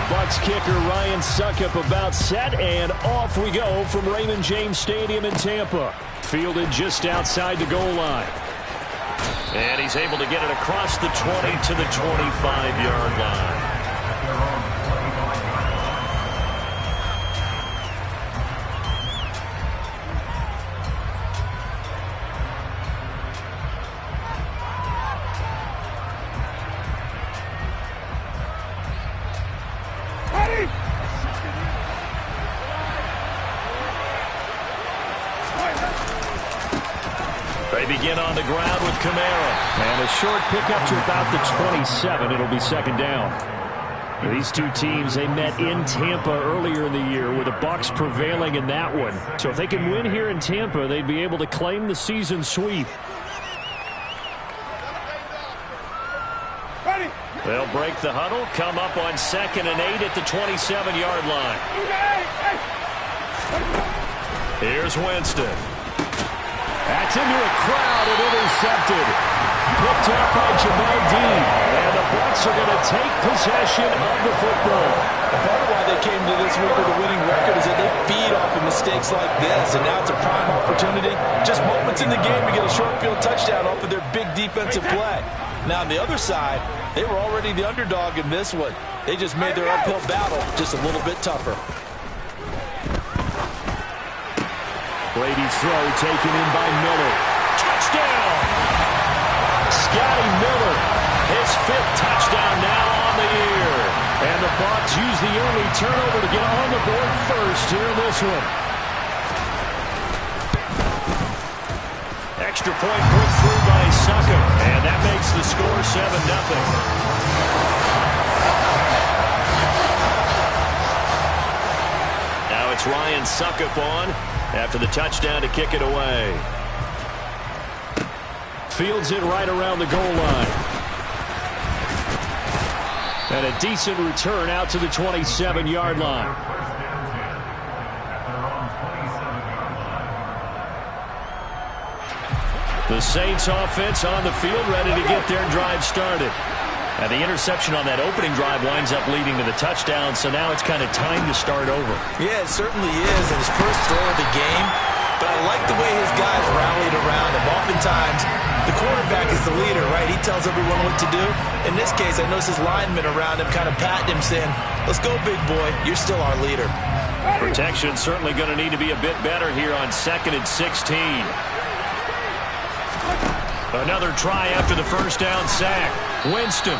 Bucs kicker Ryan Succop about set, and off we go from Raymond James Stadium in Tampa. Fielded just outside the goal line. And he's able to get it across the 20 to the 25-yard line. They begin on the ground with Kamara. And a short pickup to about the 27. It'll be second down. These two teams, they met in Tampa earlier in the year with the Bucs prevailing in that one. So if they can win here in Tampa, they'd be able to claim the season sweep. They'll break the huddle, come up on 2nd and 8 at the 27-yard line. Here's Winston. That's into a crowd and intercepted. Picked up by Jamel Dean. And the Bucs are going to take possession of the football. Part of why they came to this week with a winning record is that they feed off of mistakes like this. And now it's a prime opportunity. Just moments in the game to get a short field touchdown off of their big defensive play. Now on the other side, they were already the underdog in this one. They just made their uphill battle just a little bit tougher. Brady's throw taken in by Miller. Touchdown! Scotty Miller, his 5th touchdown now on the year. And the Bucs use the early turnover to get on the board first here in this one. Extra point put through by Succop. And that makes the score 7-0. Now it's Ryan Succop on after the touchdown to kick it away. Fields it right around the goal line. And a decent return out to the 27-yard line. The Saints offense on the field, ready to get their drive started. And the interception on that opening drive winds up leading to the touchdown, so now it's kind of time to start over. Yeah, it certainly is, in his first throw of the game. But I like the way his guys rallied around him. Oftentimes, the quarterback is the leader, right? He tells everyone what to do. In this case, I noticed his linemen around him kind of patting him, saying, "Let's go, big boy. You're still our leader." Protection certainly going to need to be a bit better here on 2nd and 16. Another try after the first down sack. Winston.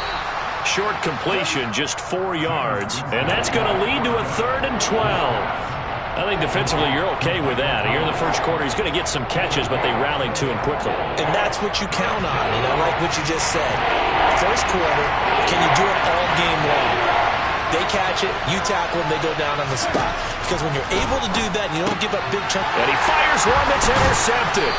Short completion, just 4 yards. And that's going to lead to a 3rd and 12. I think defensively you're okay with that. Here in the first quarter, he's going to get some catches, but they rallied to him quickly. And that's what you count on, and I like what you just said. First quarter, can you do it all game long? They catch it, you tackle them, they go down on the spot. Because when you're able to do that, you don't give up big chunks. And he fires one that's intercepted.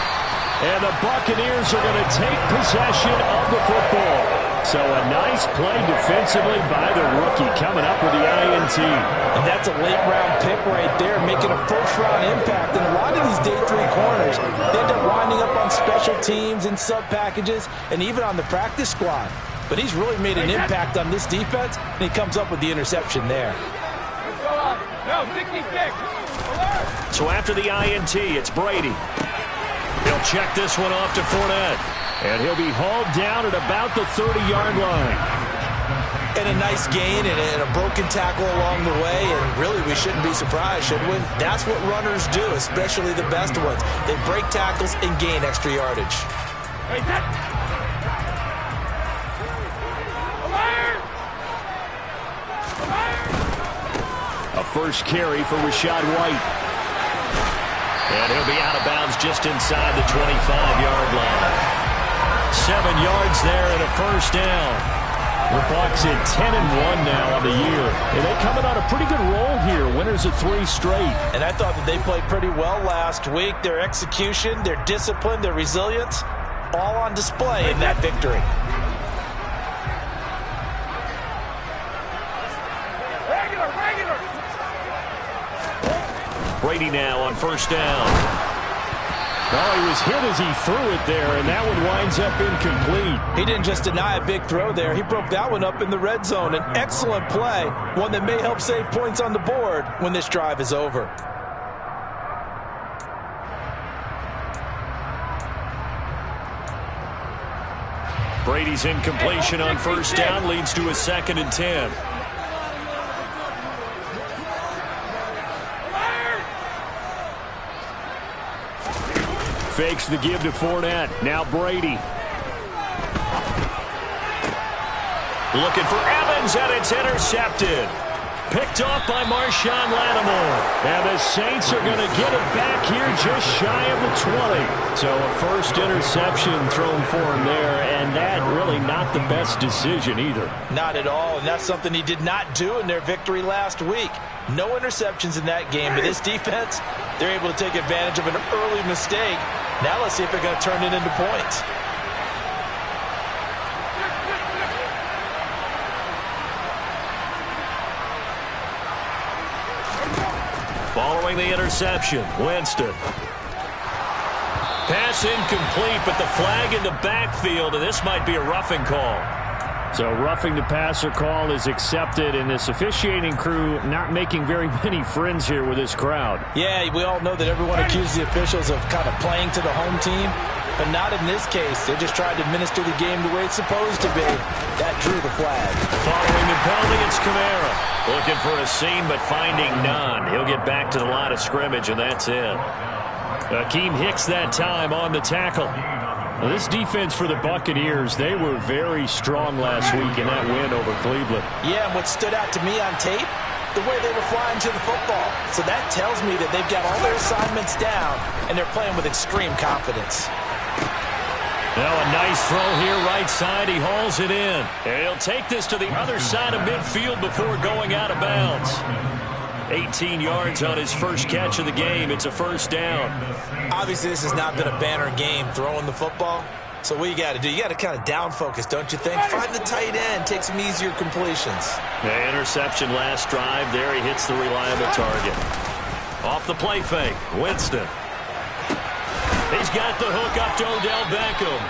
And the Buccaneers are going to take possession of the football. So a nice play defensively by the rookie coming up with the INT. And that's a late-round pick right there, making a first-round impact. And a lot of these day 3 corners, they end up winding up on special teams and sub-packages and even on the practice squad. But he's really made an impact on this defense, and he comes up with the interception there. So after the INT, it's Brady. He'll check this one off to Fournette. And he'll be hauled down at about the 30-yard line. And a nice gain and a broken tackle along the way. And really, we shouldn't be surprised, should we? That's what runners do, especially the best ones. They break tackles and gain extra yardage. A first carry for Rachaad White. And he'll be out of bounds just inside the 25-yard line. 7 yards there and a first down. The Bucs at 10-1 now on the year. And they coming on a pretty good roll here. Winners of 3 straight. And I thought that they played pretty well last week. Their execution, their discipline, their resilience, all on display in that victory. Regular. Brady now on first down. Well, he was hit as he threw it there, and that one winds up incomplete. He didn't just deny a big throw there. He broke that one up in the red zone. An excellent play, one that may help save points on the board when this drive is over. Brady's incompletion on first down leads to a 2nd and 10. Fakes the give to Fournette. Now Brady. Looking for Evans, and it's intercepted. Picked off by Marshawn Lattimore. And the Saints are going to get it back here just shy of the 20. So a first interception thrown for him there, and that really not the best decision either. Not at all, and that's something he did not do in their victory last week. No interceptions in that game, but this defense, they're able to take advantage of an early mistake. Now let's see if they're going to turn it into points. Following the interception, Winston. Pass incomplete, but the flag in the backfield, and this might be a roughing call. So roughing the passer call is accepted, and this officiating crew not making very many friends here with this crowd. Yeah, we all know that everyone accuses the officials of kind of playing to the home team, but not in this case. They just tried to administer the game the way it's supposed to be. That drew the flag. Following the penalty, it's Kamara. Looking for a seam, but finding none. He'll get back to the line of scrimmage, and that's it. Akeem Hicks that time on the tackle. Well, this defense for the Buccaneers, they were very strong last week in that win over Cleveland. Yeah, and what stood out to me on tape, the way they were flying to the football. So that tells me that they've got all their assignments down, and they're playing with extreme confidence. Now a nice throw here right side. He hauls it in. And he'll take this to the other side of midfield before going out of bounds. 18 yards on his first catch of the game. It's a first down. Obviously, this has not been a banner game throwing the football. So what you got to do, you got to kind of down focus, don't you think? Find the tight end, take some easier completions. The interception last drive. There he hits the reliable target. Off the play fake, Winston. He's got the hook up to Odell Beckham.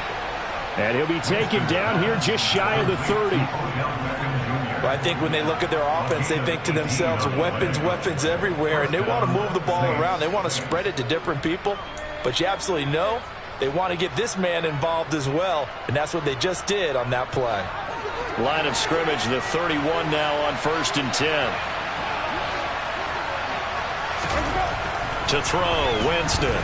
And he'll be taken down here just shy of the 30. Well, I think when they look at their offense, they think to themselves, weapons, weapons everywhere, and they want to move the ball around. They want to spread it to different people. But you absolutely know they want to get this man involved as well, and that's what they just did on that play. Line of scrimmage, the 31 now on 1st and 10. To throw, Winston.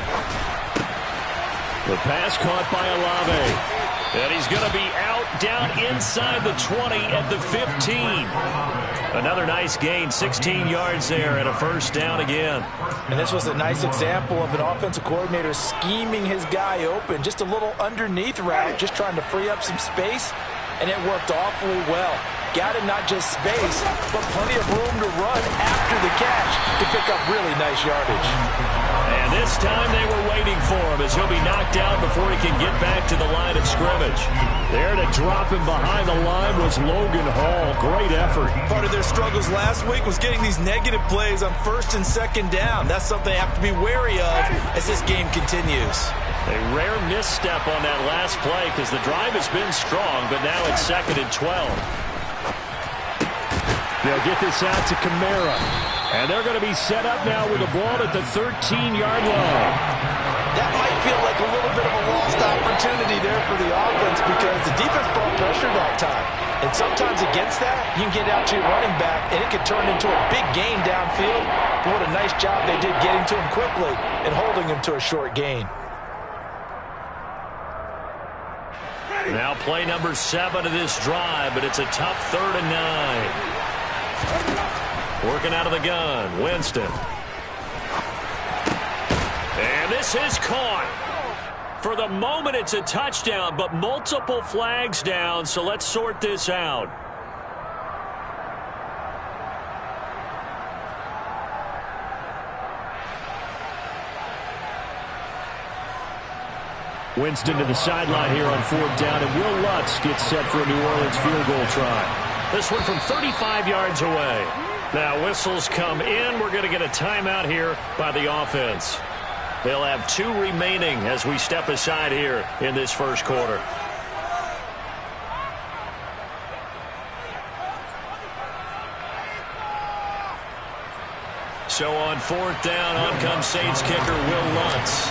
The pass caught by Olave. And he's going to be out down inside the 20 at the 15. Another nice gain, 16 yards there and a first down again. And this was a nice example of an offensive coordinator scheming his guy open. Just a little underneath route, just trying to free up some space, and it worked awfully well. Got him not just space, but plenty of room to run after the catch to pick up really nice yardage. And this time they were waiting for him as he'll be knocked out before he can get back to the line of scrimmage. There to drop him behind the line was Logan Hall. Great effort. Part of their struggles last week was getting these negative plays on 1st and 2nd down. That's something they have to be wary of as this game continues. A rare misstep on that last play because the drive has been strong, but now it's 2nd and 12. They'll get this out to Kamara. And they're going to be set up now with the ball at the 13-yard line. That might feel like a little bit of a lost opportunity there for the offense because the defense brought pressure that time. And sometimes against that, you can get out to your running back, and it could turn into a big gain downfield. But what a nice job they did getting to him quickly and holding him to a short gain. Now play number 7 of this drive, but it's a tough 3rd and 9. Working out of the gun, Winston. And this is caught. For the moment, it's a touchdown, but multiple flags down, so let's sort this out. Winston to the sideline here on 4th down, and Will Lutz gets set for a New Orleans field goal try. This one from 35 yards away. Now whistles come in. We're going to get a timeout here by the offense. They'll have 2 remaining as we step aside here in this first quarter. So on 4th down, on comes Saints kicker Will Lutz.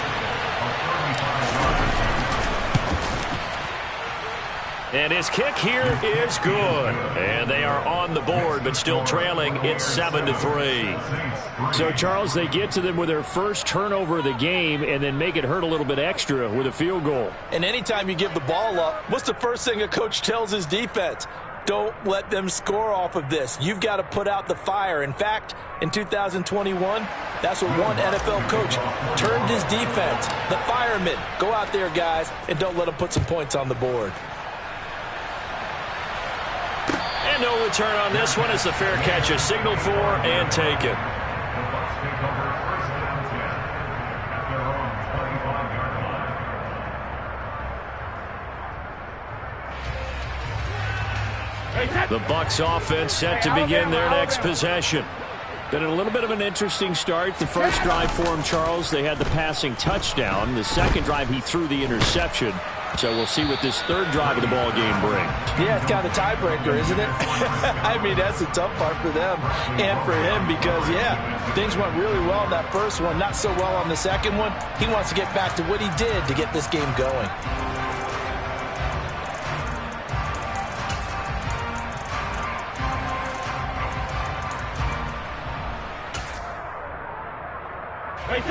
And his kick here is good. And they are on the board, but still trailing. It's 7-3. So, Charles, they get to them with their first turnover of the game and then make it hurt a little bit extra with a field goal. And anytime you give the ball up, what's the first thing a coach tells his defense? Don't let them score off of this. You've got to put out the fire. In fact, in 2021, that's what one NFL coach turned his defense. The firemen. Go out there, guys, and don't let them put some points on the board. And no return on this one as the fair catch is signaled for and taken. The Bucs offense set to begin their next possession. Been a little bit of an interesting start. The first drive for him, Charles, they had the passing touchdown. The second drive, he threw the interception. So we'll see what this third drive of the ball game brings. Yeah, it's kind of a tiebreaker, isn't it? I mean, that's the tough part for them and for him because, yeah, things went really well in that first one, not so well on the second one. He wants to get back to what he did to get this game going.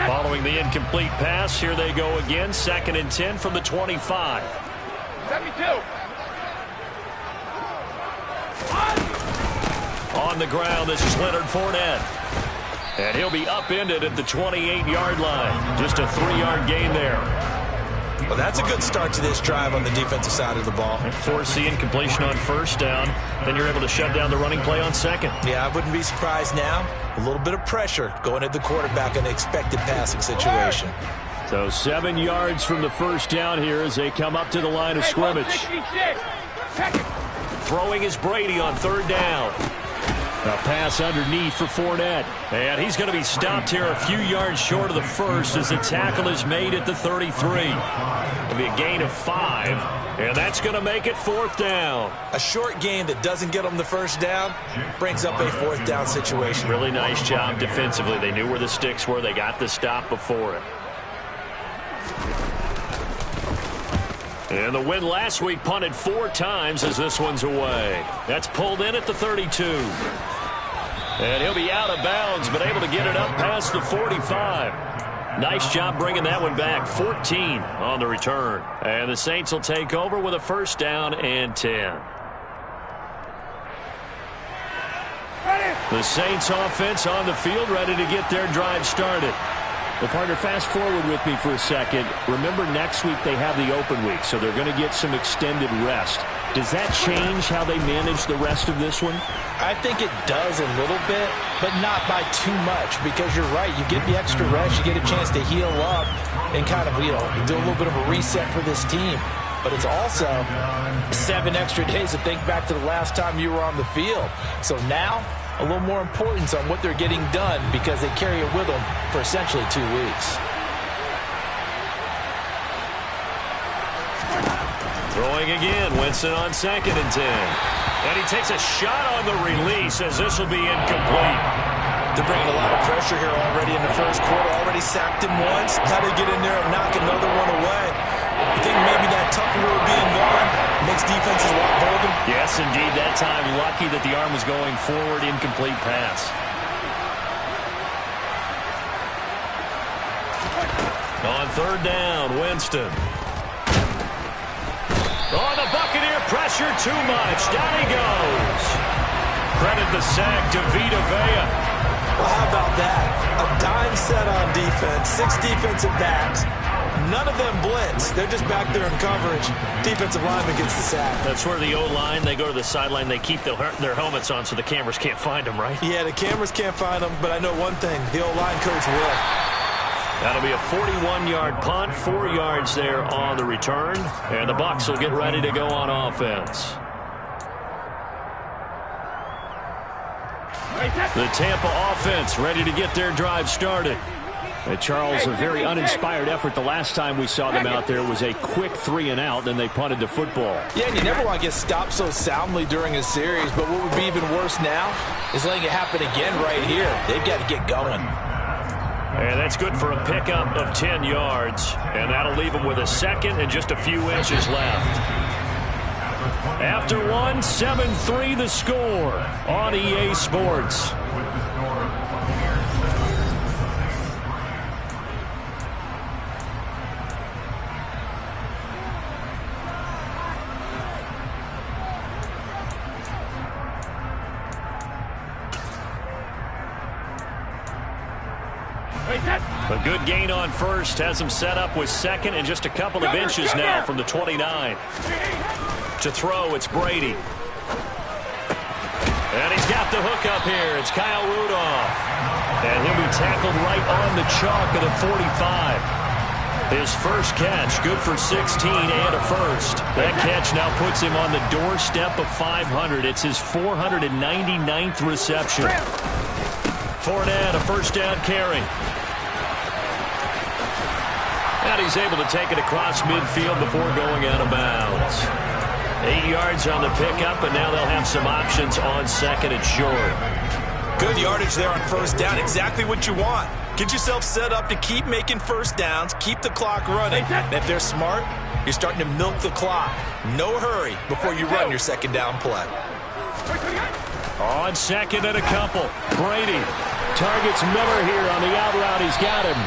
Following the incomplete pass, here they go again. 2nd and 10 from the 25. 72. On the ground, this is Leonard Fournette. And he'll be upended at the 28-yard line. Just a 3-yard gain there. Well, that's a good start to this drive on the defensive side of the ball. Force the incompletion on 1st down. Then you're able to shut down the running play on 2nd. Yeah, I wouldn't be surprised now. A little bit of pressure going at the quarterback in an expected passing situation. So 7 yards from the first down here as they come up to the line of scrimmage. Throwing is Brady on 3rd down. A pass underneath for Fournette. And he's going to be stopped here a few yards short of the first as the tackle is made at the 33. It'll be a gain of 5, and that's going to make it 4th down. A short gain that doesn't get them the first down brings up a 4th down situation. Really nice job defensively. They knew where the sticks were. They got the stop before it. And the win last week punted 4 times as this one's away. That's pulled in at the 32. And he'll be out of bounds, but able to get it up past the 45. Nice job bringing that one back. 14 on the return. And the Saints will take over with a 1st down and 10. The Saints offense on the field ready to get their drive started. Well, partner, fast forward with me for a second. Remember, next week they have the open week, so they're going to get some extended rest. Does that change how they manage the rest of this one? I think it does a little bit, but not by too much, because you're right. You get the extra rest, you get a chance to heal up and kind of, do a little bit of a reset for this team. But it's also 7 extra days to think back to the last time you were on the field. So now, a little more importance on what they're getting done because they carry it with them for essentially 2 weeks. Throwing again, Winston on 2nd and 10. And he takes a shot on the release as this will be incomplete. They're bringing a lot of pressure here already in the first quarter. Already sacked him once. How to get in there and knock another one away. I think maybe that Tucker rule being gone makes defenses a lot bolder. Yes, indeed. That time, lucky that the arm was going forward. Incomplete pass. On 3rd down, Winston. Oh, the Buccaneer pressure too much. Down he goes. Credit the sack to Vita Vea. Well, how about that? A dime set on defense, 6 defensive backs. None of them blitz. They're just back there in coverage. Defensive lineman gets the sack. That's where the O-line, they go to the sideline, they keep their helmets on so the cameras can't find them, right? Yeah, the cameras can't find them, but I know one thing. The O-line coach will. That'll be a 41-yard punt, 4 yards there on the return, and the Bucs will get ready to go on offense. The Tampa offense ready to get their drive started. Charles, a very uninspired effort. The last time we saw them out there was a quick 3 and out, then they punted the football. Yeah, and you never want to get stopped so soundly during a series, but what would be even worse now is letting it happen again right here. They've got to get going. And that's good for a pickup of 10 yards, and that'll leave them with a second and just a few inches left. After one, 7-3 the score on EA Sports. A good gain on first has him set up with second and just a couple of inches now from the 29. To throw, it's Brady. And he's got the hook up here. It's Kyle Rudolph. And he'll be tackled right on the chalk of the 45. His first catch, good for 16 and a first. That catch now puts him on the doorstep of 500. It's his 499th reception. Fournette, a first down carry. And he's able to take it across midfield before going out of bounds. 8 yards on the pickup, and now they'll have some options on second and short. Good yardage there on first down. Exactly what you want. Get yourself set up to keep making first downs, keep the clock running. And if they're smart, you're starting to milk the clock. No hurry before you run your second down play. On second and a couple, Brady targets Miller here on the out route. He's got him.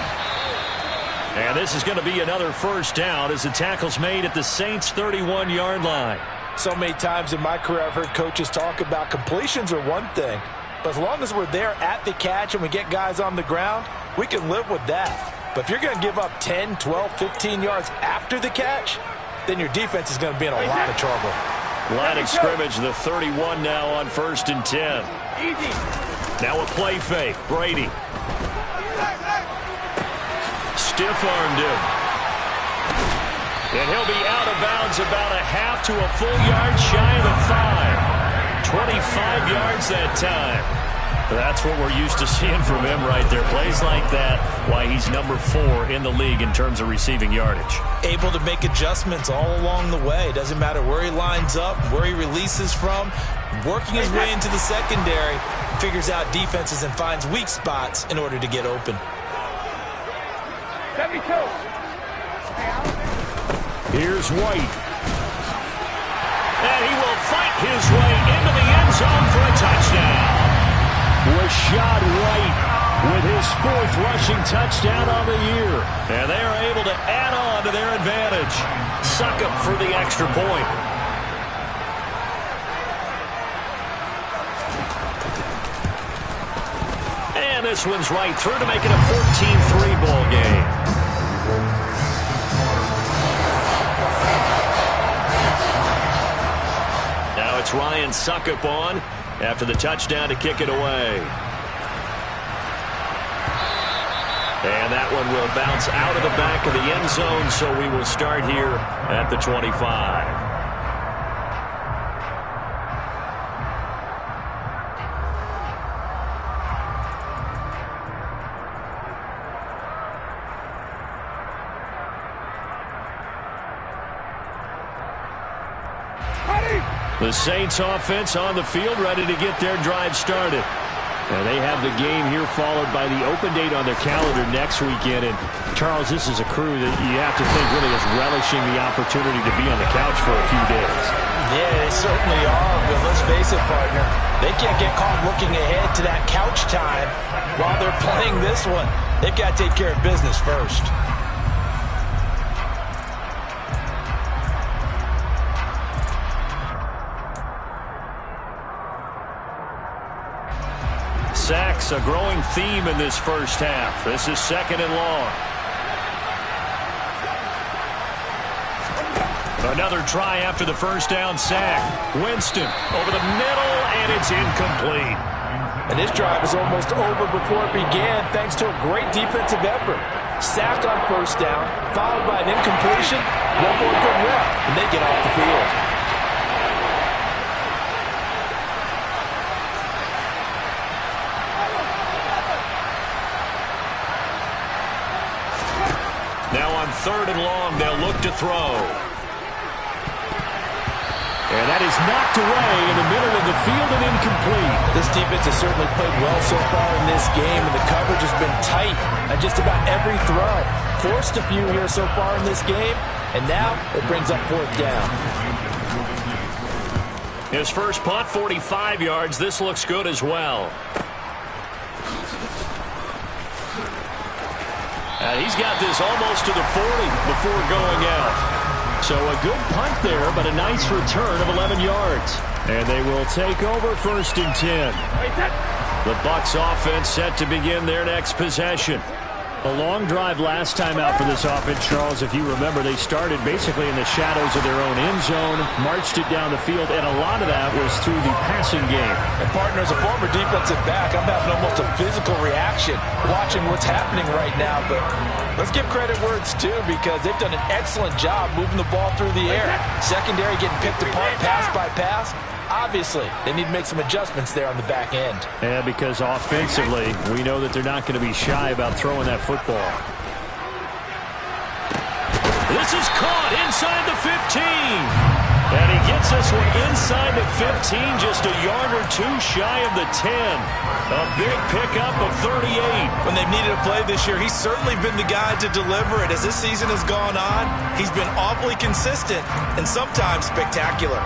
And this is going to be another first down as the tackle's made at the Saints' 31-yard line. So many times in my career I've heard coaches talk about completions are one thing, but as long as we're there at the catch and we get guys on the ground, we can live with that. But if you're going to give up 10, 12, 15 yards after the catch, then your defense is going to be in a lot of trouble. Line of scrimmage, the 31 now on 1st and 10. Now a play fake, Brady. Stiff-armed him. And he'll be out of bounds about a half to a full yard shy of the 5. 25 yards that time. That's what we're used to seeing from him right there. Plays like that, why he's number 4 in the league in terms of receiving yardage. Able to make adjustments all along the way. Doesn't matter where he lines up, where he releases from. Working his way into the secondary, figures out defenses and finds weak spots in order to get open. Here's White. And he will fight his way into the end zone for a touchdown. Rashad White with his 4th rushing touchdown on the year. And they are able to add on to their advantage. Succop for the extra point. And this one's right through to make it a 14-3 ball game. Now it's Ryan Succop on after the touchdown to kick it away. And that one will bounce out of the back of the end zone, so we will start here at the 25. The Saints offense on the field, ready to get their drive started. And they have the game here followed by the open date on their calendar next weekend. And, Charles, this is a crew that you have to think really is relishing the opportunity to be on the couch for a few days. Yeah, they certainly are, but let's face it, partner. They can't get caught looking ahead to that couch time while they're playing this one. They've got to take care of business first. Sacks, a growing theme in this first half. This is 2nd and long. Another try after the first down sack. Winston over the middle, and it's incomplete. And this drive is almost over before it began thanks to a great defensive effort. Sack on first down, followed by an incompletion. One more good rep, and they get off the field. throw. And that is knocked away in the middle of the field and incomplete. This defense has certainly played well so far in this game, and the coverage has been tight on just about every throw. Forced a few here so far in this game, and now it brings up fourth down. His first punt, 45 yards. This looks good as well. And he's got this almost to the 40 before going out. So a good punt there, but a nice return of 11 yards. And they will take over 1st and 10. The Bucs offense set to begin their next possession. A long drive last time out for this offense, Charles. If you remember, they started basically in the shadows of their own end zone, marched it down the field, and a lot of that was through the passing game. And partner, as a former defensive back, I'm having almost a physical reaction watching what's happening right now. But let's give credit where it's due, because they've done an excellent job moving the ball through the air. Secondary getting picked apart pass by pass. Obviously, they need to make some adjustments there on the back end. Yeah, because offensively, we know that they're not going to be shy about throwing that football. This is caught inside the 15. And he gets this one inside the 15, just a yard or two shy of the 10. A big pickup of 38. When they've needed a play this year, he's certainly been the guy to deliver it. As this season has gone on, he's been awfully consistent and sometimes spectacular.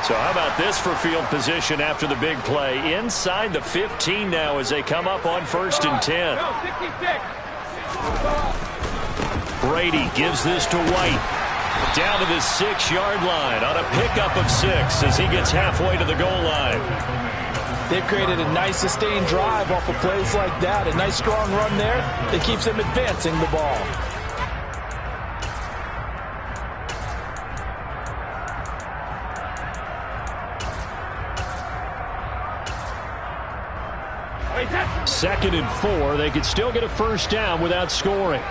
So how about this for field position after the big play? Inside the 15 now as they come up on 1st and 10. Brady gives this to White. Down to the 6-yard line on a pickup of 6 as he gets halfway to the goal line. They've created a nice sustained drive off of plays like that. A nice strong run there that keeps them advancing the ball. Second and 4. They could still get a first down without scoring.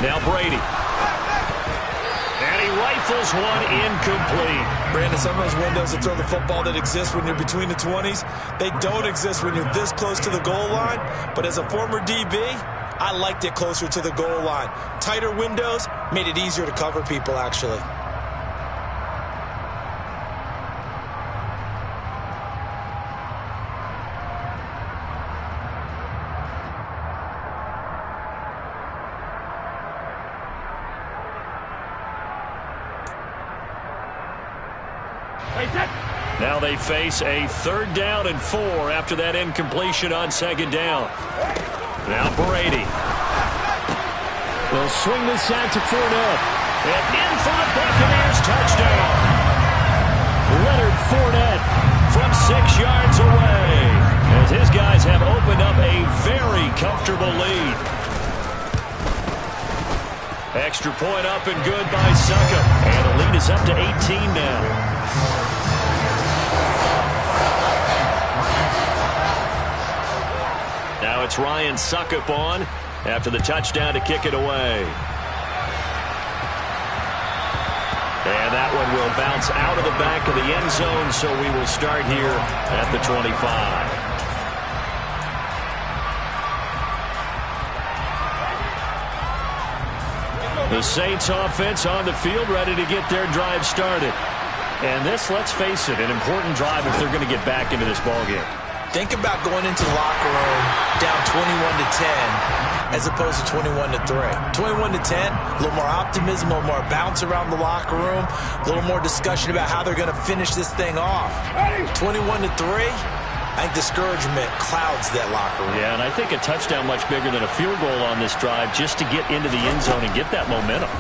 Now Brady. And he rifles one incomplete. Brandon, some of those windows to throw the football that exist when you're between the 20s, they don't exist when you're this close to the goal line. But as a former DB, I liked it closer to the goal line. Tighter windows made it easier to cover people, actually. Now they face a 3rd down and 4 after that incompletion on 2nd down. Now Brady. They'll swing this out to Fournette. And in for the Buccaneers touchdown. Leonard Fournette from 6 yards away. As his guys have opened up a very comfortable lead. Extra point up and good by Succop. And the lead is up to 18 now. Now it's Ryan Succop on after the touchdown to kick it away. And that one will bounce out of the back of the end zone, so we will start here at the 25. The Saints offense on the field, ready to get their drive started. And this, let's face it, an important drive if they're going to get back into this ballgame. Think about going into the locker room down 21-10 as opposed to 21-3. 21-10, a little more optimism, a little more bounce around the locker room, a little more discussion about how they're going to finish this thing off. 21-3, I think discouragement clouds that locker room. Yeah, and I think a touchdown much bigger than a field goal on this drive just to get into the end zone and get that momentum.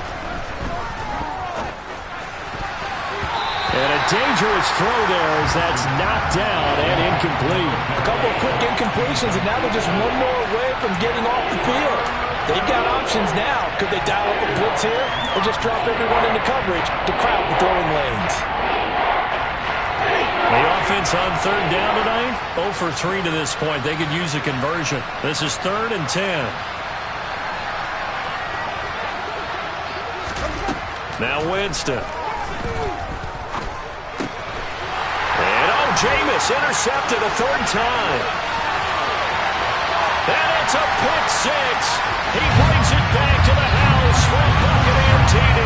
And a dangerous throw there as that's knocked down and incomplete. A couple of quick incompletions, and now they're just one more away from getting off the field. They've got options now. Could they dial up a blitz here or just drop everyone into coverage to crowd the throwing lanes? The offense on 3rd down tonight, 0 for 3 to this point. They could use a conversion. This is 3rd and 10. Now Winston. Jameis intercepted a third time. And it's a pick six. He brings it back to the house for a Buccaneer TD.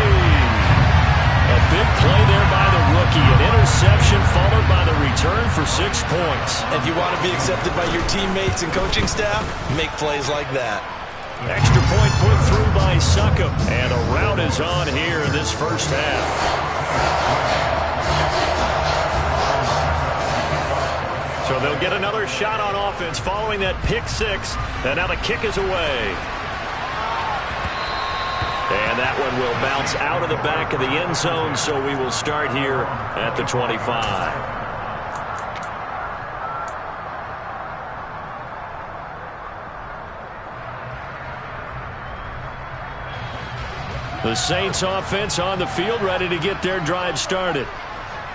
A big play there by the rookie. An interception followed by the return for 6 points. If you want to be accepted by your teammates and coaching staff, make plays like that. Extra point put through by Succop. And a rout is on here in this first half. So they'll get another shot on offense following that pick six. And now the kick is away. And that one will bounce out of the back of the end zone, so we will start here at the 25. The Saints offense on the field, ready to get their drive started.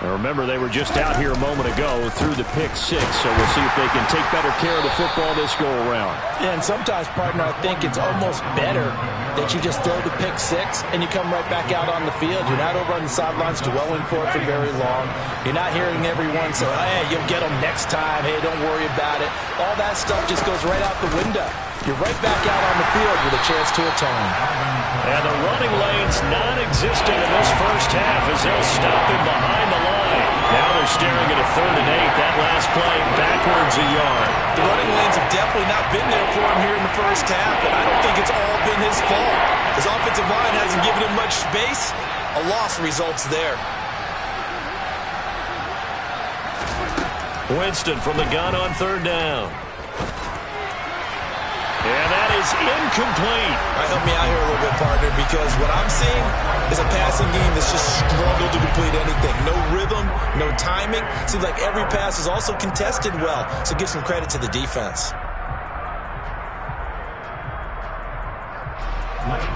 Now remember, they were just out here a moment ago through the pick six, so we'll see if they can take better care of the football this go-around. Yeah, and sometimes, partner, I think it's almost better that you just throw the pick six and you come right back out on the field. You're not over on the sidelines dwelling for it for very long. You're not hearing everyone say, hey, you'll get them next time. Hey, don't worry about it. All that stuff just goes right out the window. You're right back out on the field with a chance to atone. And the running lane's non-existent in this first half as they'll stop him behind the line. Now they're staring at a 3rd and 8. That last play backwards a yard. The running lanes have definitely not been there for him here in the first half, and I don't think it's all been his fault. His offensive line hasn't given him much space. A loss results there. Winston from the gun on 3rd down. And that is incomplete. All right, help me out here a little bit, partner, because what I'm seeing is a passing game that's just struggled to complete anything. No rhythm, no timing. Seems like every pass is also contested well, so give some credit to the defense.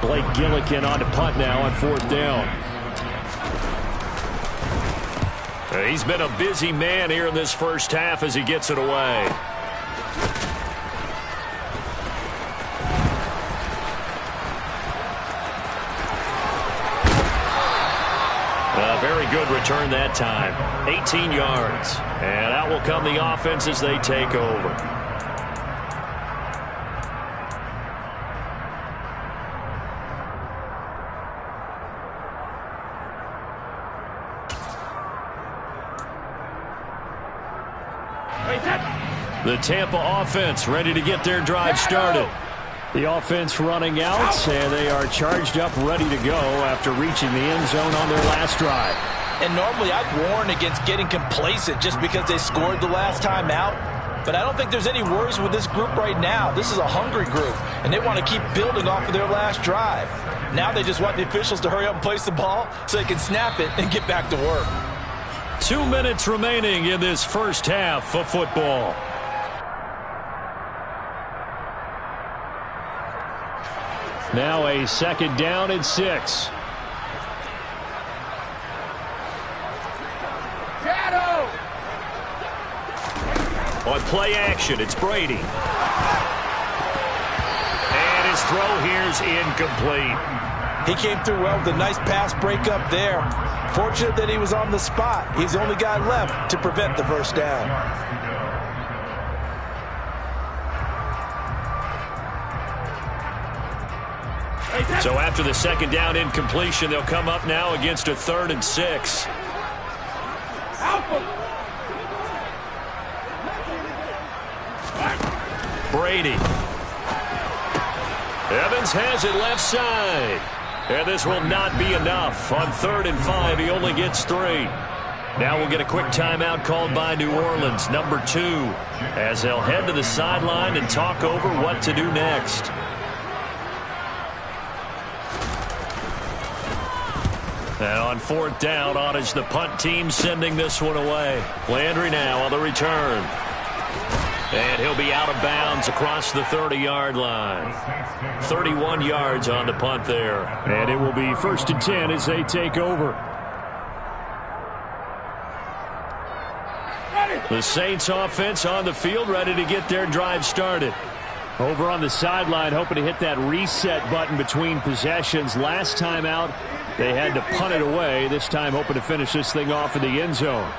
Blake Gillikin on to punt now on 4th down. He's been a busy man here in this first half as he gets it away. Very good return that time. 18 yards. And out will come the offense as they take over. The Tampa offense ready to get their drive started. The offense running out, and they are charged up, ready to go after reaching the end zone on their last drive. And normally I'd warn against getting complacent just because they scored the last time out. But I don't think there's any worries with this group right now. This is a hungry group, and they want to keep building off of their last drive. Now they just want the officials to hurry up and place the ball so they can snap it and get back to work. 2 minutes remaining in this first half of football. Now a 2nd down and 6. On play action, it's Brady. And his throw here's incomplete. He came through well with a nice pass breakup there. Fortunate that he was on the spot. He's the only guy left to prevent the first down. So after the 2nd down incompletion, they'll come up now against a 3rd and 6. Brady. Evans has it left side. And this will not be enough. On 3rd and 5, he only gets 3. Now we'll get a quick timeout called by New Orleans, number 2, as they'll head to the sideline and talk over what to do next. And on 4th down, on is the punt team sending this one away. Landry now on the return. And he'll be out of bounds across the 30-yard line. 31 yards on the punt there. And it will be 1st and 10 as they take over. The Saints offense on the field ready to get their drive started. Over on the sideline, hoping to hit that reset button between possessions. Last time out, they had to punt it away. This time hoping to finish this thing off in the end zone.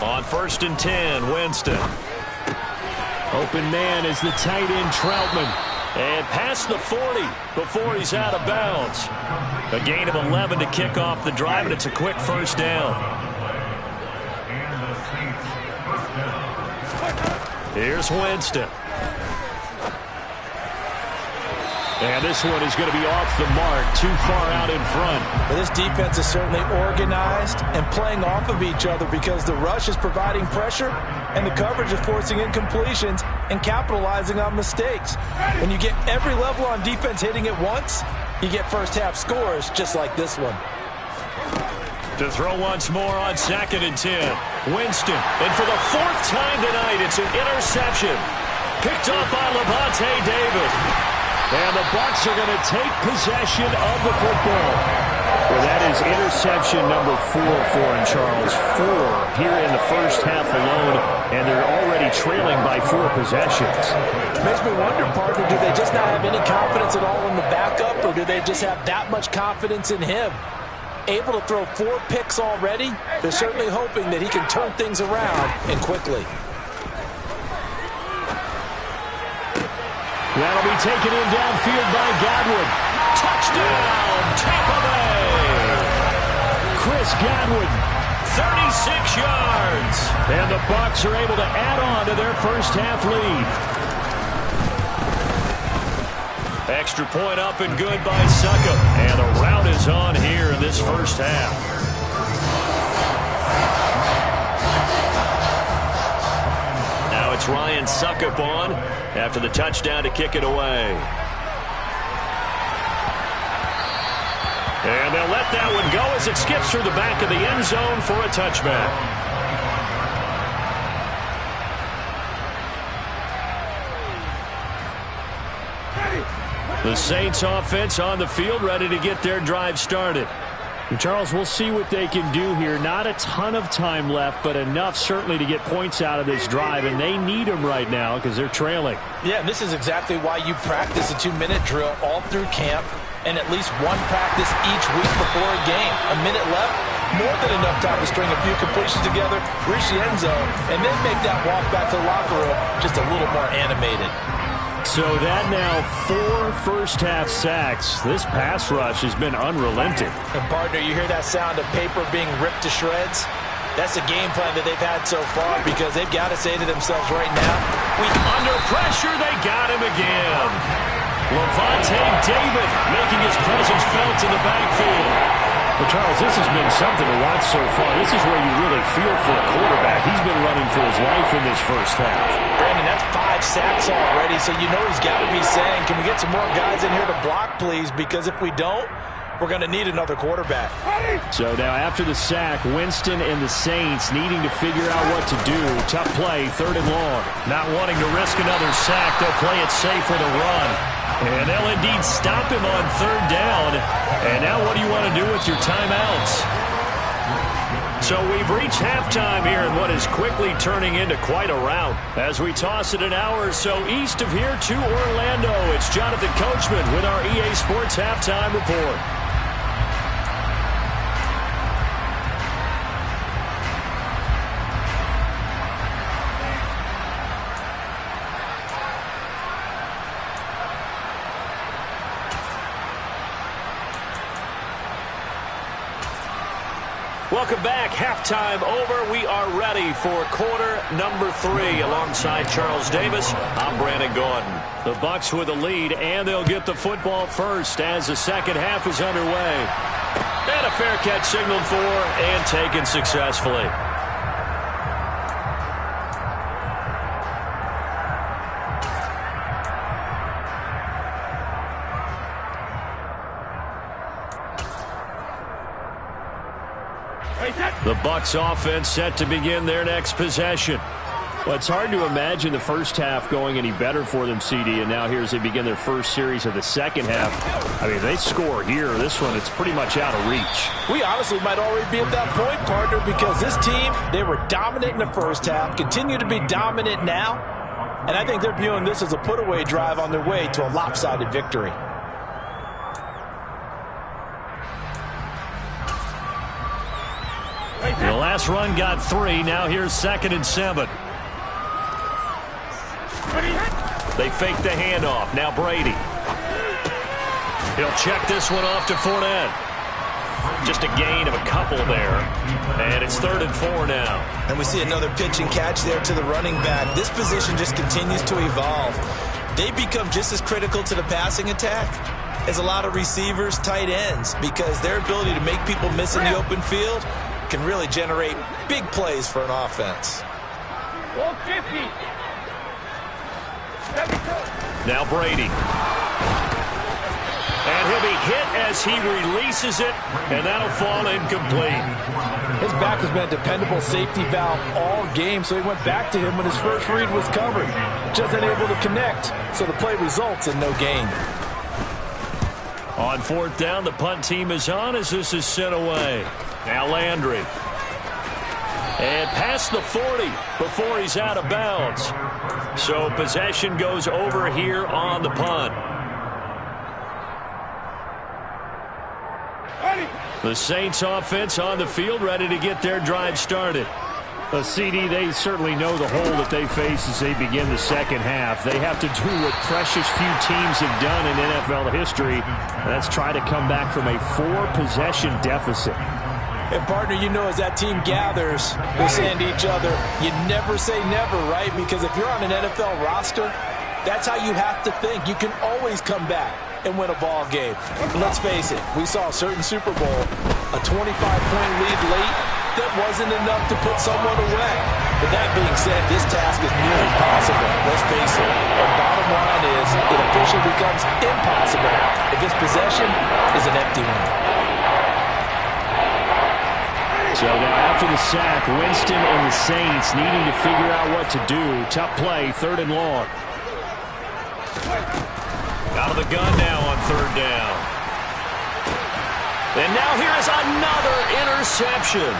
On 1st and 10, Winston. Open man is the tight end, Troutman. And past the 40 before he's out of bounds. A gain of 11 to kick off the drive, and it's a quick first down. Here's Winston. And this one is going to be off the mark, too far out in front. Well, this defense is certainly organized and playing off of each other because the rush is providing pressure and the coverage is forcing incompletions and capitalizing on mistakes. When you get every level on defense hitting it once, you get first half scores just like this one. To throw once more on 2nd and 10. Winston, and for the 4th time tonight, it's an interception. Picked up by Levante David. And the Bucs are going to take possession of the football. Well, that is interception number 4 for him, Charles. 4 here in the first half alone, and they're already trailing by 4 possessions. Makes me wonder, partner, do they just not have any confidence at all in the backup, or do they just have that much confidence in him? Able to throw 4 picks already, they're certainly hoping that he can turn things around and quickly. That'll be taken in downfield by Godwin. Touchdown, Tampa Bay! Chris Godwin, 36 yards. And the Bucs are able to add on to their first half lead. Extra point up and good by Succop. And the rout is on here in this first half. It's Ryan Succop on after the touchdown to kick it away. And they'll let that one go as it skips through the back of the end zone for a touchback. The Saints offense on the field, ready to get their drive started. Charles, we'll see what they can do here. Not a ton of time left, but enough certainly to get points out of this drive, and they need them right now because they're trailing. Yeah, and this is exactly why you practice a 2-minute drill all through camp and at least one practice each week before a game. A minute left, more than enough time to string a few completions together, reach the end zone, and then make that walk back to the locker room just a little more animated. So that now 4 first-half sacks. This pass rush has been unrelenting. And, partner, you hear that sound of paper being ripped to shreds? That's the game plan that they've had so far because they've got to say to themselves right now, under pressure, they got him again. Levante David making his presence felt in the backfield. Well, Charles, this has been something to watch so far. This is where you really feel for a quarterback. He's been running for his life in this first half. Brandon, that's 5 sacks already, so you know he's got to be saying, can we get some more guys in here to block, please? Because if we don't, we're going to need another quarterback. So now after the sack, Winston and the Saints needing to figure out what to do. Tough play, 3rd and long. Not wanting to risk another sack, they'll play it safe with a run. And they'll indeed stop him on 3rd down. And now what do you want to do with your timeouts? So we've reached halftime here in what is quickly turning into quite a rout. As we toss it an hour or so east of here to Orlando, it's Jonathan Coachman with our EA Sports Halftime Report. Welcome back. Halftime over. We are ready for quarter number 3. Alongside Charles Davis, I'm Brandon Gordon. The Bucs with a lead, and they'll get the football first as the second half is underway. And a fair catch signaled for and taken successfully. The Bucs offense set to begin their next possession. Well, it's hard to imagine the first half going any better for them, CD, and now here as they begin their first series of the second half. I mean, they score here. This one, it's pretty much out of reach. We honestly might already be at that point, partner, because this team, they were dominant in the first half, continue to be dominant now, and I think they're viewing this as a put-away drive on their way to a lopsided victory. They'll Last run got 3. Now here's 2nd and 7. They fake the handoff. Now Brady. He'll check this one off to Fournette. Just a gain of a couple there. And it's 3rd and 4 now. And we see another pitch and catch there to the running back. This position just continues to evolve. They become just as critical to the passing attack as a lot of receivers, tight ends, because their ability to make people miss in the open field can really generate big plays for an offense. Now Brady. And he'll be hit as he releases it, and that'll fall incomplete. His back has been a dependable safety valve all game, so he went back to him when his first read was covered. Just unable to connect, so the play results in no gain. On 4th down, the punt team is on as this is sent away. Now Landry. And past the 40 before he's out of bounds. So possession goes over here on the punt. The Saints offense on the field, ready to get their drive started. CD, they certainly know the hole that they face as they begin the second half. They have to do what precious few teams have done in NFL history. That's try to come back from a 4-possession deficit. And, partner, you know, as that team gathers, they're saying to each other, you never say never, right? Because if you're on an NFL roster, that's how you have to think. You can always come back and win a ball game. But let's face it, we saw a certain Super Bowl, a 25-point lead late, that wasn't enough to put someone away. But that being said, this task is nearly impossible. Let's face it. And bottom line is, it officially becomes impossible if this possession is an empty one. So now after the sack, Winston and the Saints needing to figure out what to do. Tough play, 3rd and long. Out of the gun now on 3rd down. And now here is another interception.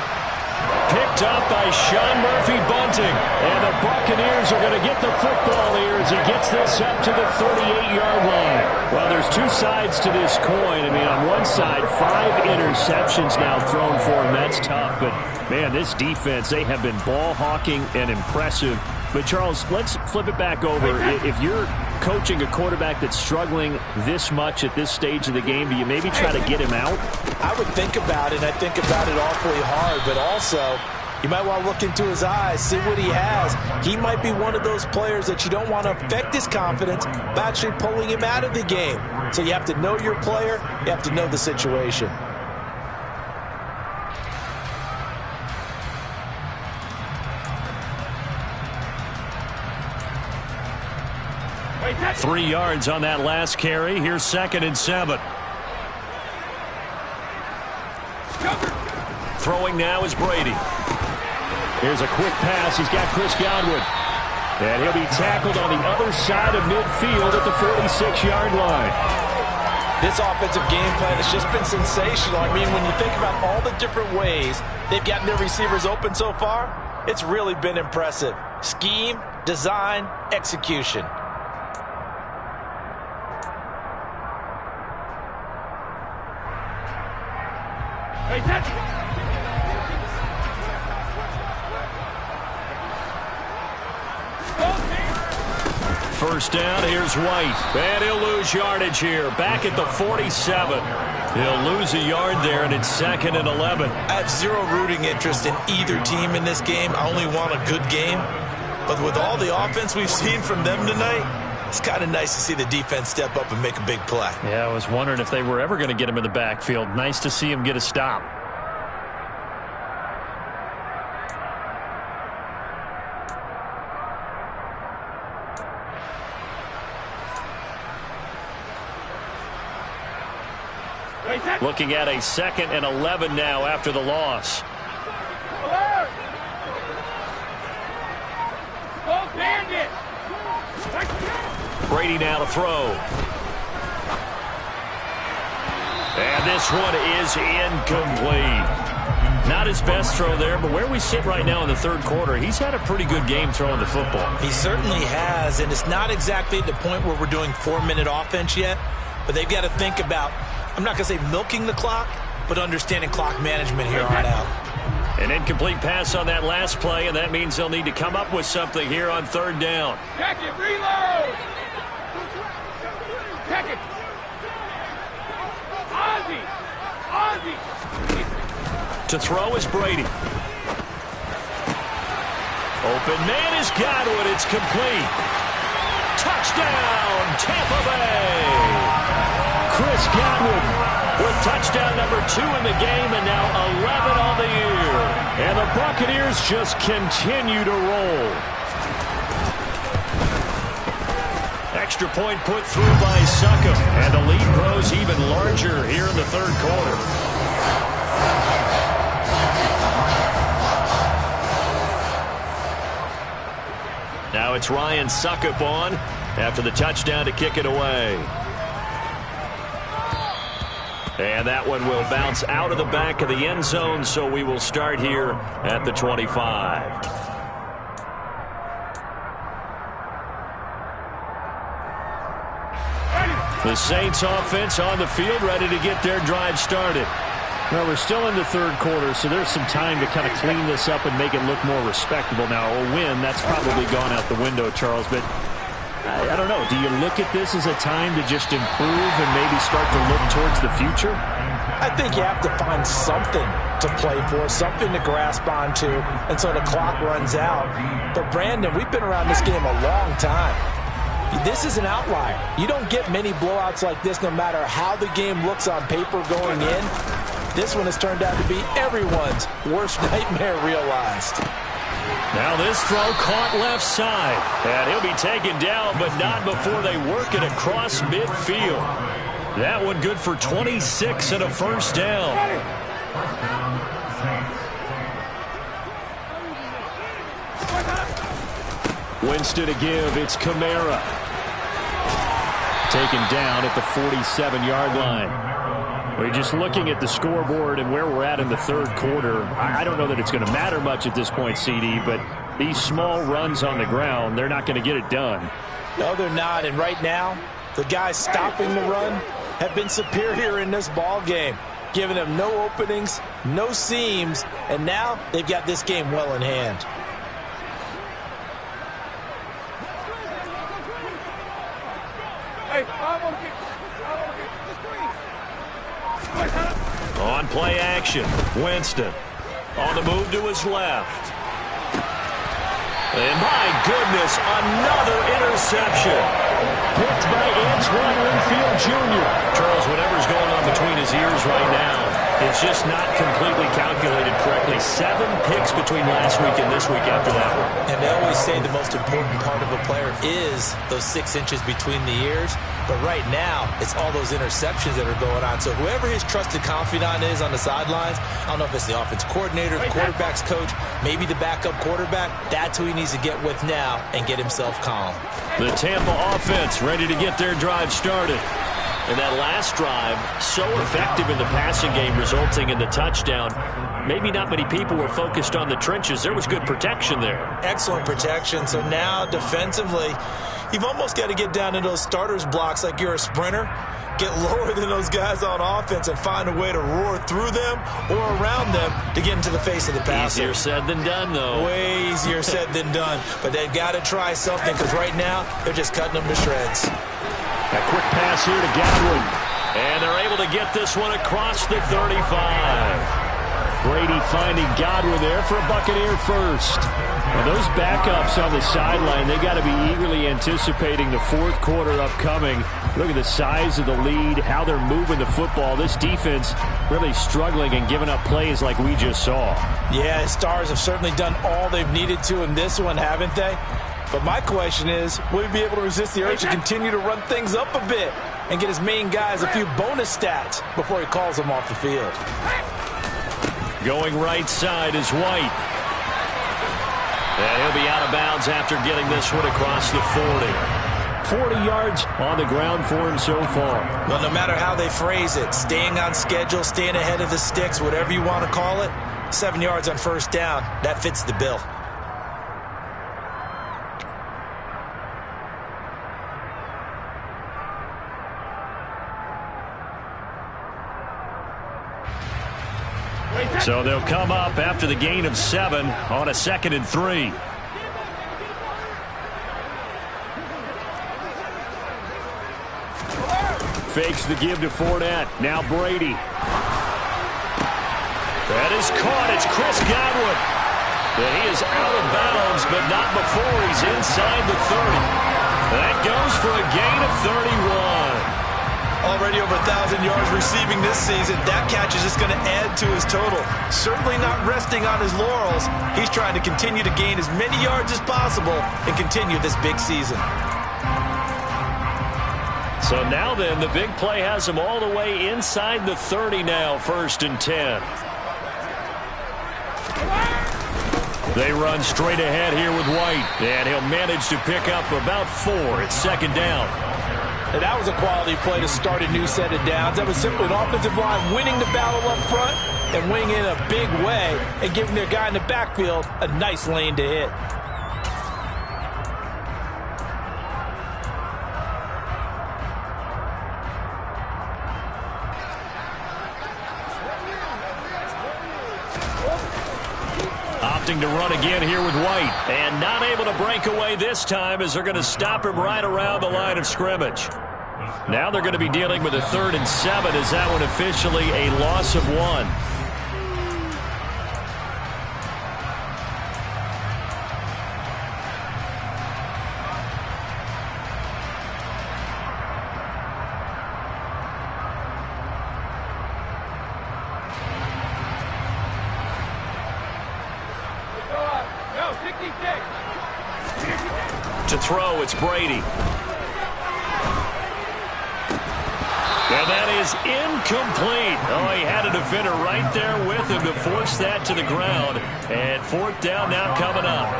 Picked up by Sean Murphy-Bunting. And the Buccaneers are going to get the football here as he gets this up to the 38-yard line. Well, there's two sides to this coin. I mean, on one side, 5 interceptions now thrown for him. That's tough. But, man, this defense, they have been ball hawking and impressive. But, Charles, let's flip it back over. If you're coaching a quarterback that's struggling this much at this stage of the game, do you maybe try to get him out? I would think about it. I think about it awfully hard. But also, you might want to look into his eyes, see what he has. He might be one of those players that you don't want to affect his confidence by actually pulling him out of the game. So you have to know your player. You have to know the situation. 3 yards on that last carry. Here's 2nd and 7. Throwing now is Brady. Here's a quick pass. He's got Chris Godwin. And he'll be tackled on the other side of midfield at the 46-yard line. This offensive game plan has just been sensational. I mean, when you think about all the different ways they've gotten their receivers open so far, it's really been impressive. Scheme, design, execution. First down, here's White. And he'll lose yardage here. Back at the 47. He'll lose a yard there, and it's 2nd and 11. I have zero rooting interest in either team in this game. I only want a good game. But with all the offense we've seen from them tonight, it's kind of nice to see the defense step up and make a big play. Yeah, I was wondering if they were ever going to get him in the backfield. Nice to see him get a stop. Looking at a 2nd and 11 now after the loss. Brady now to throw. And this one is incomplete. Not his best throw there, but where we sit right now in the 3rd quarter, he's had a pretty good game throwing the football. He certainly has, and it's not exactly at the point where we're doing 4-minute offense yet, but they've got to think about, I'm not going to say milking the clock, but understanding clock management here on out. An incomplete pass on that last play, and that means they'll need to come up with something here on third down. Check it, reload! Check it! Ozzie! To throw is Brady. Open man is Godwin. It's complete. Touchdown, Tampa Bay! Chris Godwin with touchdown number 2 in the game, and now 11 on the year. And the Buccaneers just continue to roll. Extra point put through by Succop, and the lead grows even larger here in the third quarter. Now it's Ryan Succop on after the touchdown to kick it away. And that one will bounce out of the back of the end zone, so we will start here at the 25. The Saints offense on the field, ready to get their drive started. Well, we're still in the third quarter, so there's some time to kind of clean this up and make it look more respectable. Now, a win, that's probably gone out the window, Charles, but I don't know. Do you look at this as a time to just improve and maybe start to look towards the future? I think you have to find something to play for, something to grasp onto until the clock runs out. But, Brandon, we've been around this game a long time. This is an outlier. You don't get many blowouts like this no matter how the game looks on paper going in. This one has turned out to be everyone's worst nightmare realized. Now this throw caught left side. And he'll be taken down, but not before they work it across midfield. That one good for 26 and a first down. Winston to give. It's Kamara. Taken down at the 47-yard line. We're just looking at the scoreboard and where we're at in the third quarter. I don't know that it's going to matter much at this point, CD, but these small runs on the ground, they're not going to get it done. No, they're not. And right now, the guys stopping the run have been superior in this ball game, giving them no openings, no seams, and now they've got this game well in hand. On play action, Winston on the move to his left. And my goodness, another interception. Picked by Antoine Winfield Jr. Charles, whatever's going on between his ears right now, it's just not completely calculated correctly. 7 picks between last week and this week after that one. And they always say the most important part of a player is those 6 inches between the ears. But right now, it's all those interceptions that are going on. So whoever his trusted confidant is on the sidelines, I don't know if it's the offense coordinator, the quarterback's coach, maybe the backup quarterback, that's who he needs to get with now and get himself calm. The Tampa offense ready to get their drive started. And that last drive, so effective in the passing game, resulting in the touchdown. Maybe not many people were focused on the trenches. There was good protection there. Excellent protection. So now defensively, you've almost got to get down to those starters blocks like you're a sprinter. Get lower than those guys on offense and find a way to roar through them or around them to get into the face of the passer. Easier said than done, though. Way easier said than done. But they've got to try something because right now they're just cutting them to shreds. A quick pass here to Godwin. And they're able to get this one across the 35. Brady finding Godwin there for a Buccaneer first. And those backups on the sideline, they got to be eagerly anticipating the fourth quarter upcoming. Look at the size of the lead, how they're moving the football. This defense really struggling and giving up plays like we just saw. Yeah, Stars have certainly done all they've needed to in this one, haven't they? But my question is, will he be able to resist the urge to continue to run things up a bit and get his main guys a few bonus stats before he calls them off the field? Going right side is White. And he'll be out of bounds after getting this one across the 40. 40 yards on the ground for him so far. Well, no matter how they phrase it, staying on schedule, staying ahead of the sticks, whatever you want to call it, 7 yards on first down, that fits the bill. So they'll come up after the gain of 7 on a 2nd and 3. Fakes the give to Fournette. Now Brady. That is caught. It's Chris Godwin. And he is out of bounds, but not before he's inside the 30. That goes for a gain of 31. Already over 1,000 yards receiving this season. That catch is just going to add to his total. Certainly not resting on his laurels. He's trying to continue to gain as many yards as possible and continue this big season. So now then, the big play has him all the way inside the 30 now, 1st and 10. They run straight ahead here with White, and he'll manage to pick up about 4. It's 2nd down. And that was a quality play to start a new set of downs. That was simply an offensive line winning the battle up front and winning in a big way and giving their guy in the backfield a nice lane to hit. Opting to run again here with White. And not able to break away this time as they're going to stop him right around the line of scrimmage. Now they're going to be dealing with a 3rd and 7 as that one officially a loss of 1. To throw, it's Brady. And that is incomplete. Oh, he had a defender right there with him to force that to the ground. And 4th down now coming up.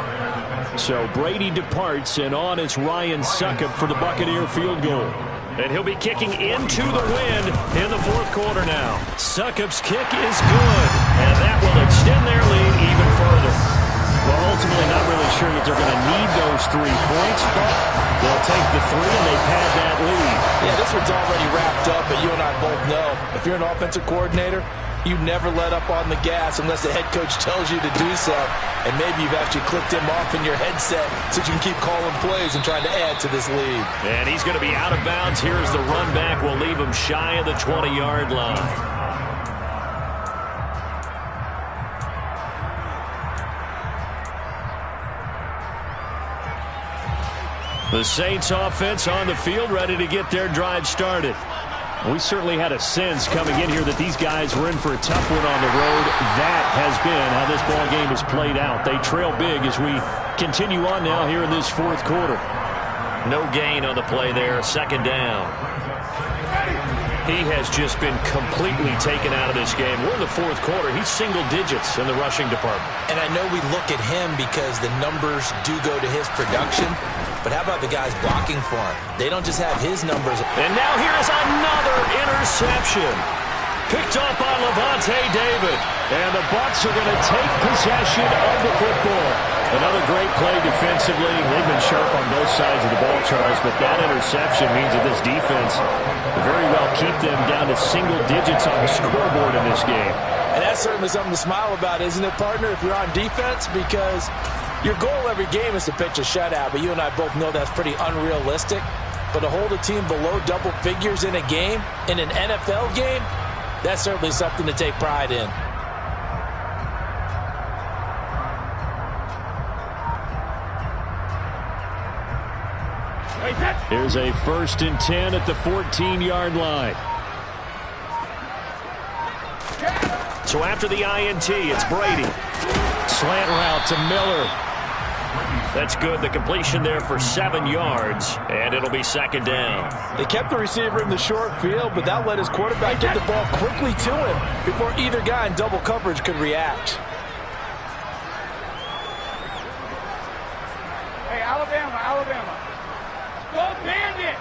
So Brady departs, and on is Ryan Succop for the Buccaneer field goal. And he'll be kicking into the wind in the 4th quarter now. Succop's kick is good, and that will extend their lead even further. Well, ultimately not really sure that they're going to need those 3 points, but they'll take the 3 and they pad that lead. Yeah, this one's already wrapped up, but you and I both know if you're an offensive coordinator, you never let up on the gas unless the head coach tells you to do so. And maybe you've actually clicked him off in your headset so you can keep calling plays and trying to add to this lead. And he's going to be out of bounds. Here's the run back. We'll leave him shy of the 20-yard line. The Saints offense on the field, ready to get their drive started. We certainly had a sense coming in here that these guys were in for a tough one on the road. That has been how this ball game has played out. They trail big as we continue on now here in this 4th quarter. No gain on the play there, 2nd down. He has just been completely taken out of this game. We're in the 4th quarter. He's single digits in the rushing department. And I know we look at him because the numbers do go to his production. But how about the guys blocking for him? They don't just have his numbers. And now here's another interception. Picked up by Levante David. And the Bucs are going to take possession of the football. Another great play defensively. They've been sharp on both sides of the ball, Charles, but that interception means that this defense will very well keep them down to single digits on the scoreboard in this game. And that's certainly something to smile about, isn't it, partner, if you're on defense? Because your goal every game is to pitch a shutout, but you and I both know that's pretty unrealistic. But to hold a team below double figures in a game, in an NFL game, that's certainly something to take pride in. Here's a 1st and 10 at the 14-yard line. So after the INT, it's Brady. Slant route to Miller. That's good. The completion there for 7 yards, and it'll be 2nd down. They kept the receiver in the short field, but that let his quarterback get the ball quickly to him before either guy in double coverage could react. Hey, Alabama, Alabama. Go Bandit!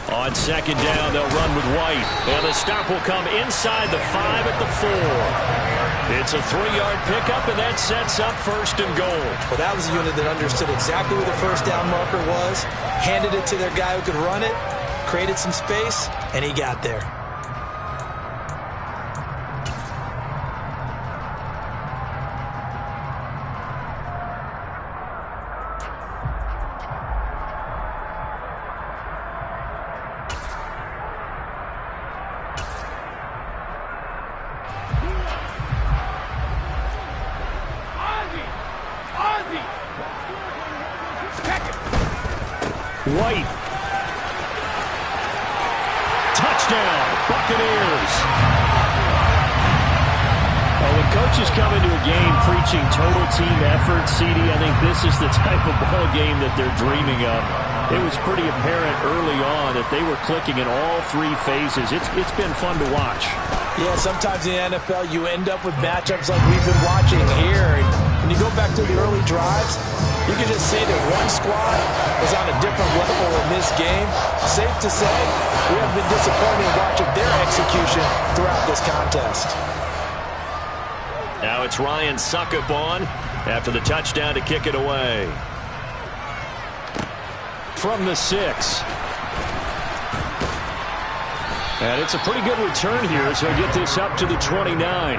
On 2nd down, they'll run with White. And the stop will come inside the 5 at the 4. It's a 3-yard pickup, and that sets up 1st and goal. Well, that was a unit that understood exactly where the 1st down marker was, handed it to their guy who could run it, created some space, and he got there. White. Touchdown, Buccaneers. Well, when coaches come into a game preaching total team effort, CD, I think this is the type of ball game that they're dreaming of. It was pretty apparent early on that they were clicking in all three phases. It's been fun to watch. Yeah, sometimes in the NFL you end up with matchups like we've been watching here. And when you go back to the early drives, you can just see that one squad was on a different level in this game. Safe to say, we have been disappointed in watching their execution throughout this contest. Now it's Ryan Suckup on after the touchdown to kick it away. From the 6. And it's a pretty good return here, so get this up to the 29.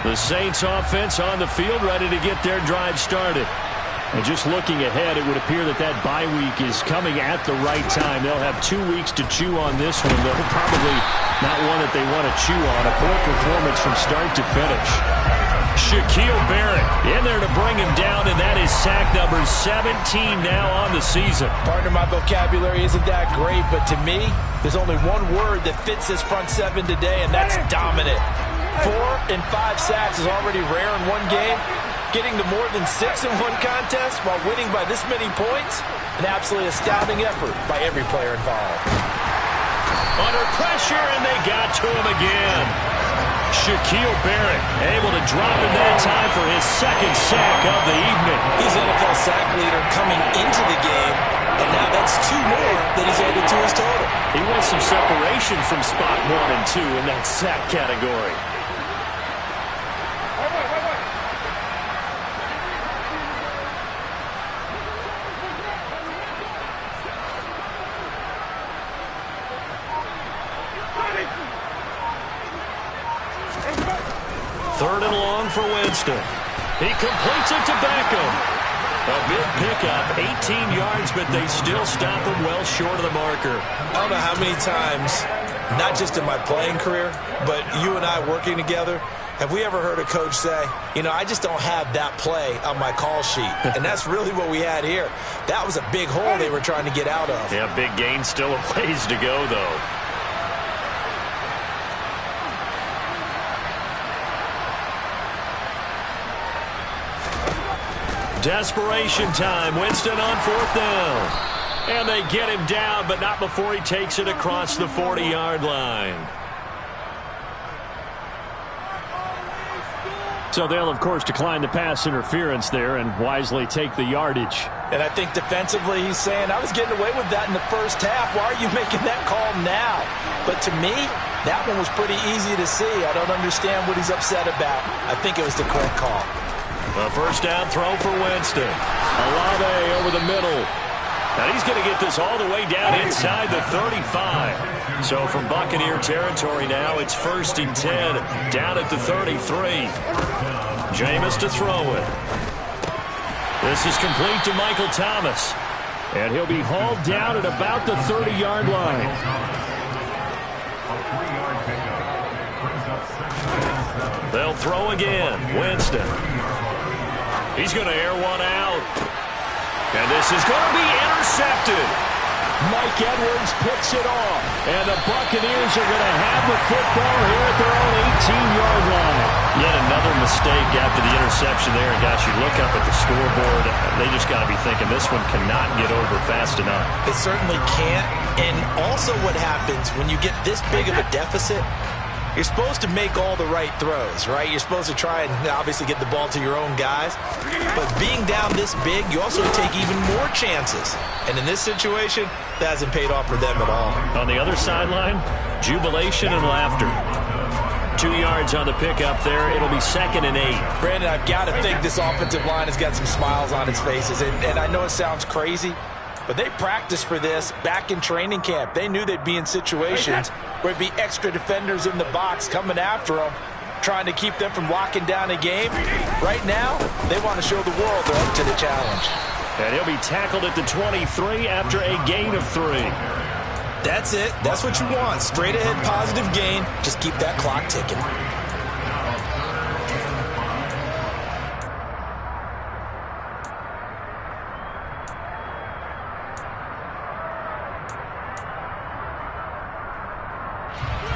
The Saints offense on the field, ready to get their drive started. And just looking ahead, it would appear that that bye week is coming at the right time. They'll have 2 weeks to chew on this one, though probably not one that they want to chew on. A poor performance from start to finish. Shaquille Barrett in there to bring him down, and that is sack number 17 now on the season. Pardon my vocabulary isn't that great, but to me, there's only one word that fits this front seven today, and that's dominant. 4 and 5 sacks is already rare in one game. Getting to more than 6 in one contest while winning by this many points, an absolutely astounding effort by every player involved. Under pressure, and they got to him again. Shaquille Barrett able to drop him that time for his second sack of the evening. He's NFL sack leader coming into the game, and now that's 2 more that he's added to his total. He wants some separation from spot 1 and 2 in that sack category. Third and long for Winston. He completes it to Beckham. A big pickup, 18 yards, but they still stop him well short of the marker. I don't know how many times, not just in my playing career, but you and I working together, have we ever heard a coach say, you know, I just don't have that play on my call sheet. And that's really what we had here. That was a big hole they were trying to get out of. Yeah, big gain, still a ways to go, though. Desperation time. Winston on 4th down. And they get him down, but not before he takes it across the 40-yard line. So they'll, of course, decline the pass interference there and wisely take the yardage. And I think defensively he's saying, I was getting away with that in the first half. Why are you making that call now? But to me, that one was pretty easy to see. I don't understand what he's upset about. I think it was the correct call. A first down throw for Winston. Olave over the middle. And he's going to get this all the way down inside the 35. So from Buccaneer territory now, it's 1st and 10 down at the 33. Jameis to throw it. This is complete to Michael Thomas. And he'll be hauled down at about the 30-yard line. They'll throw again. Winston. He's going to air one out. And this is going to be intercepted. Mike Edwards picks it off. And the Buccaneers are going to have the football here at their own 18-yard line. Yet another mistake after the interception there. And gosh, you look up at the scoreboard, they just got to be thinking this one cannot get over fast enough. It certainly can't. And also what happens when you get this big of a deficit, you're supposed to make all the right throws, right? You're supposed to try and obviously get the ball to your own guys. But being down this big, you also take even more chances. And in this situation, that hasn't paid off for them at all. On the other sideline, jubilation and laughter. 2 yards on the pickup there. It'll be 2nd and 8. Brandon, I've got to think this offensive line has got some smiles on its faces. And I know it sounds crazy, but they practiced for this back in training camp. They knew they'd be in situations where it'd be extra defenders in the box coming after them, trying to keep them from locking down a game. Right now, they want to show the world they're up to the challenge. And he'll be tackled at the 23 after a gain of 3. That's it. That's what you want. Straight ahead positive gain. Just keep that clock ticking.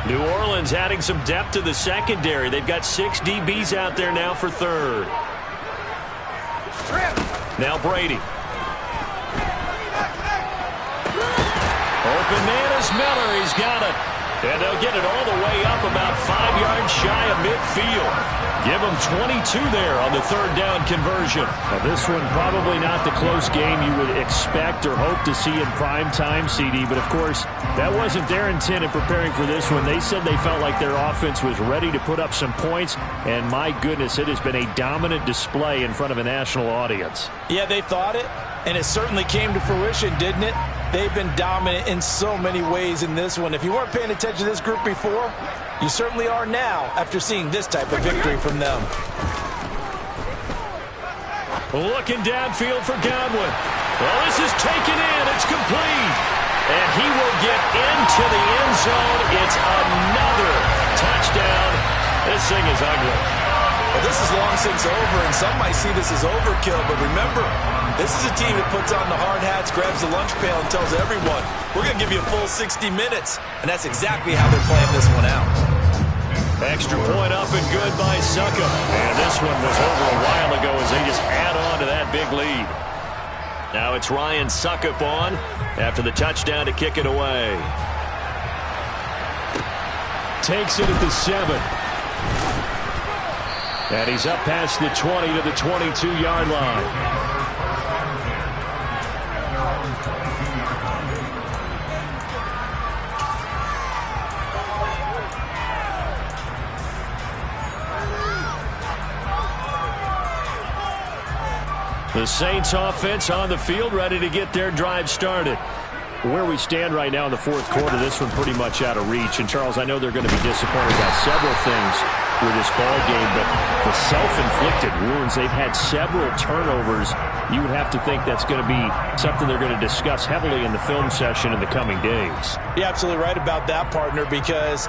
New Orleans adding some depth to the secondary. They've got 6 DBs out there now for 3rd. Now Brady. Open man is Miller. He's got it. And they'll get it all the way up about 5 yards shy of midfield. Give them 22 there on the 3rd down conversion. Now this one probably not the close game you would expect or hope to see in prime time, CD. But, of course, that wasn't their intent in preparing for this one. They said they felt like their offense was ready to put up some points. And, my goodness, it has been a dominant display in front of a national audience. Yeah, they thought it, and it certainly came to fruition, didn't it? They've been dominant in so many ways in this one. If you weren't paying attention to this group before, you certainly are now after seeing this type of victory from them. Looking downfield for Godwin. Well, this is taken in. It's complete. And he will get into the end zone. It's another touchdown. This thing is ugly. Well, this is long since over, and some might see this as overkill. But remember, this is a team that puts on the hard hats, grabs the lunch pail, and tells everyone, we're going to give you a full 60 minutes. And that's exactly how they're playing this one out. Extra point up and good by Suckup. And this one was over a while ago as they just add on to that big lead. Now it's Ryan Suckup on after the touchdown to kick it away. Takes it at the 7. And he's up past the 20 to the 22-yard line. The Saints offense on the field, ready to get their drive started. Where we stand right now in the 4th quarter, this one pretty much out of reach. And, Charles, I know they're going to be disappointed about several things with this ball game, but the self-inflicted wounds, they've had several turnovers. You would have to think that's going to be something they're going to discuss heavily in the film session in the coming days. You're absolutely right about that, partner, because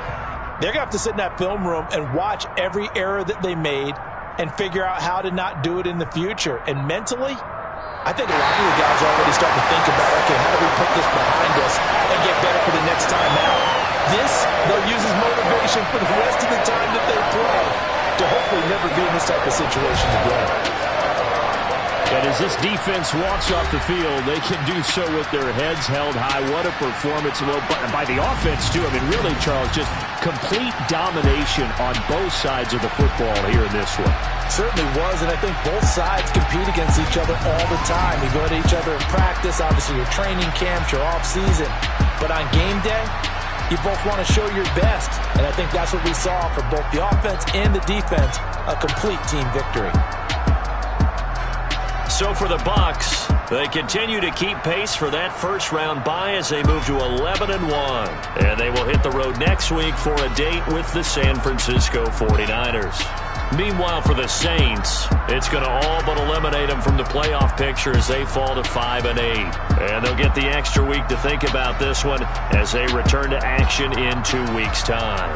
they're going to have to sit in that film room and watch every error that they made and figure out how to not do it in the future. And mentally, I think a lot of the guys are already starting to think about, okay, how do we put this behind us and get better for the next time out? This, they'll use as motivation for the rest of the time that they play to hopefully never be in this type of situation again. And as this defense walks off the field, they can do so with their heads held high. What a performance by the offense, too. I mean, really, Charles, just complete domination on both sides of the football here in this one. Certainly was, and I think both sides compete against each other all the time. You go to each other in practice, obviously your training camps, your off-season. But on game day, you both want to show your best. And I think that's what we saw for both the offense and the defense, a complete team victory. So for the Bucs, they continue to keep pace for that first-round bye as they move to 11-1. And they will hit the road next week for a date with the San Francisco 49ers. Meanwhile, for the Saints, it's going to all but eliminate them from the playoff picture as they fall to 5-8. And they'll get the extra week to think about this one as they return to action in 2 weeks' time.